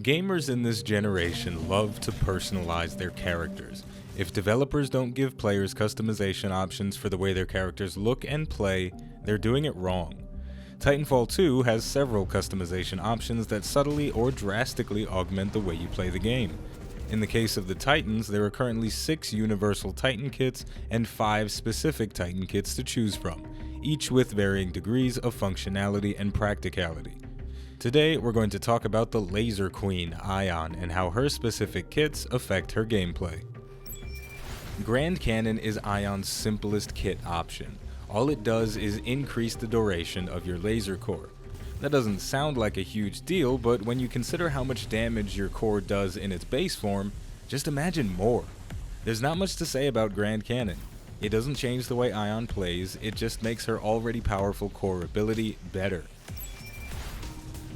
Gamers in this generation love to personalize their characters. If developers don't give players customization options for the way their characters look and play, they're doing it wrong. Titanfall 2 has several customization options that subtly or drastically augment the way you play the game. In the case of the Titans, there are currently 6 universal Titan kits and 5 specific Titan kits to choose from, each with varying degrees of functionality and practicality. Today, we're going to talk about the Laser Queen, Ion, and how her specific kits affect her gameplay. Grand Cannon is Ion's simplest kit option. All it does is increase the duration of your laser core. That doesn't sound like a huge deal, but when you consider how much damage your core does in its base form, just imagine more. There's not much to say about Grand Cannon. It doesn't change the way Ion plays, it just makes her already powerful core ability better.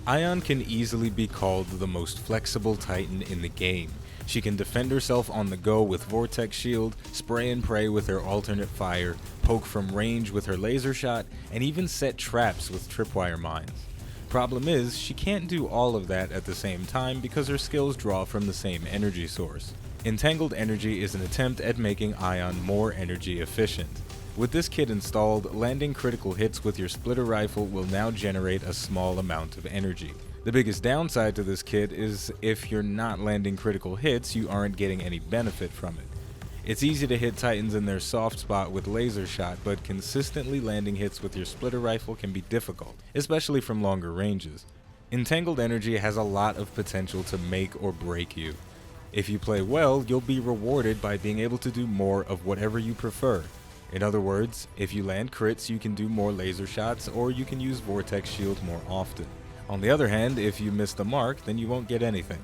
Ion can easily be called the most flexible Titan in the game. She can defend herself on the go with Vortex Shield, spray and pray with her alternate fire, poke from range with her laser shot, and even set traps with tripwire mines. Problem is, she can't do all of that at the same time because her skills draw from the same energy source. Entangled Energy is an attempt at making Ion more energy efficient. With this kit installed, landing critical hits with your splitter rifle will now generate a small amount of energy. The biggest downside to this kit is if you're not landing critical hits, you aren't getting any benefit from it. It's easy to hit Titans in their soft spot with laser shot, but consistently landing hits with your splitter rifle can be difficult, especially from longer ranges. Entangled Energy has a lot of potential to make or break you. If you play well, you'll be rewarded by being able to do more of whatever you prefer. In other words, if you land crits, you can do more laser shots, or you can use Vortex Shield more often. On the other hand, if you miss the mark, then you won't get anything.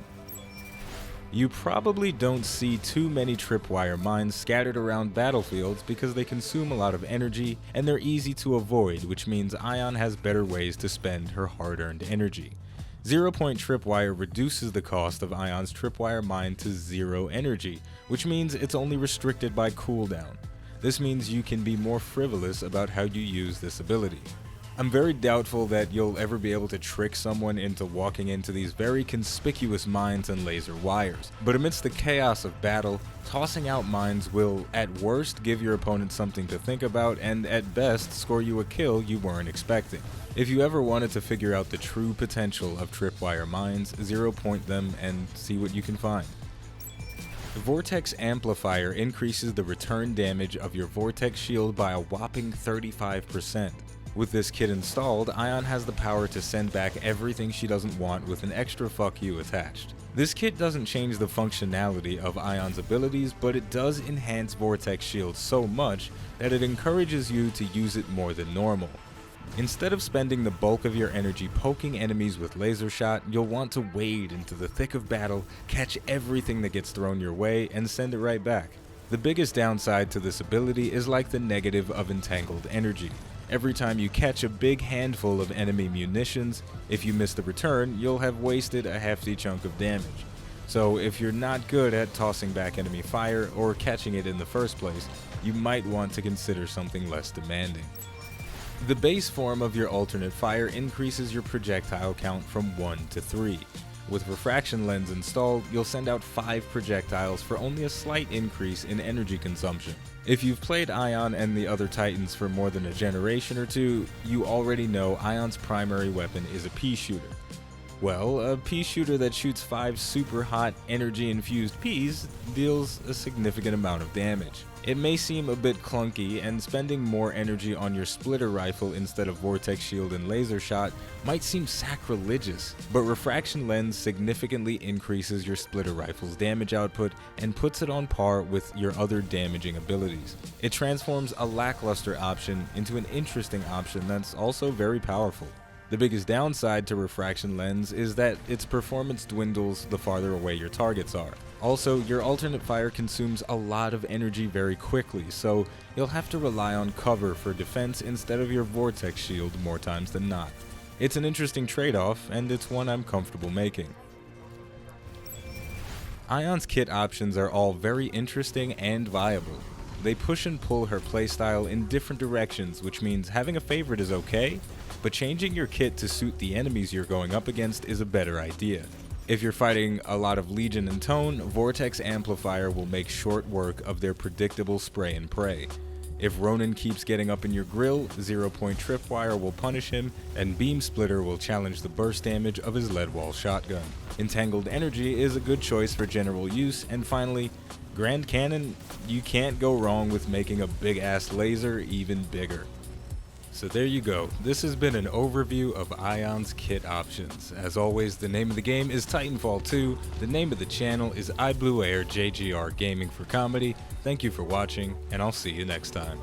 You probably don't see too many tripwire mines scattered around battlefields because they consume a lot of energy and they're easy to avoid, which means Ion has better ways to spend her hard-earned energy. 0-point tripwire reduces the cost of Ion's tripwire mine to 0 energy, which means it's only restricted by cooldown. This means you can be more frivolous about how you use this ability. I'm very doubtful that you'll ever be able to trick someone into walking into these very conspicuous mines and laser wires, but amidst the chaos of battle, tossing out mines will at worst give your opponent something to think about and at best score you a kill you weren't expecting. If you ever wanted to figure out the true potential of tripwire mines, 0-point them and see what you can find. The Vortex Amplifier increases the return damage of your Vortex Shield by a whopping 35%. With this kit installed, Ion has the power to send back everything she doesn't want with an extra fuck you attached. This kit doesn't change the functionality of Ion's abilities, but it does enhance Vortex Shield so much that it encourages you to use it more than normal. Instead of spending the bulk of your energy poking enemies with laser shot, you'll want to wade into the thick of battle, catch everything that gets thrown your way, and send it right back. The biggest downside to this ability is like the negative of Entangled Energy. Every time you catch a big handful of enemy munitions, if you miss the return, you'll have wasted a hefty chunk of damage. So if you're not good at tossing back enemy fire or catching it in the first place, you might want to consider something less demanding. The base form of your alternate fire increases your projectile count from 1 to 3. With Refraction Lens installed, you'll send out 5 projectiles for only a slight increase in energy consumption. If you've played Ion and the other Titans for more than a generation or two, you already know Ion's primary weapon is a pea shooter. Well, a pea shooter that shoots 5 super hot, energy-infused peas deals a significant amount of damage. It may seem a bit clunky, and spending more energy on your splitter rifle instead of Vortex Shield and laser shot might seem sacrilegious, but Refraction Lens significantly increases your splitter rifle's damage output and puts it on par with your other damaging abilities. It transforms a lackluster option into an interesting option that's also very powerful. The biggest downside to Refraction Lens is that its performance dwindles the farther away your targets are. Also, your alternate fire consumes a lot of energy very quickly, so you'll have to rely on cover for defense instead of your Vortex Shield more times than not. It's an interesting trade-off, and it's one I'm comfortable making. Ion's kit options are all very interesting and viable. They push and pull her playstyle in different directions, which means having a favorite is okay, but changing your kit to suit the enemies you're going up against is a better idea. If you're fighting a lot of Legion and Tone, Vortex Amplifier will make short work of their predictable spray and pray. If Ronin keeps getting up in your grill, 0-point Tripwire will punish him, and Beam Splitter will challenge the burst damage of his lead wall shotgun. Entangled Energy is a good choice for general use, and finally, Grand Cannon, you can't go wrong with making a big ass laser even bigger. So there you go, this has been an overview of Ion's kit options. As always, the name of the game is Titanfall 2, the name of the channel is iBluairJgR Gaming for Comedy. Thank you for watching, and I'll see you next time.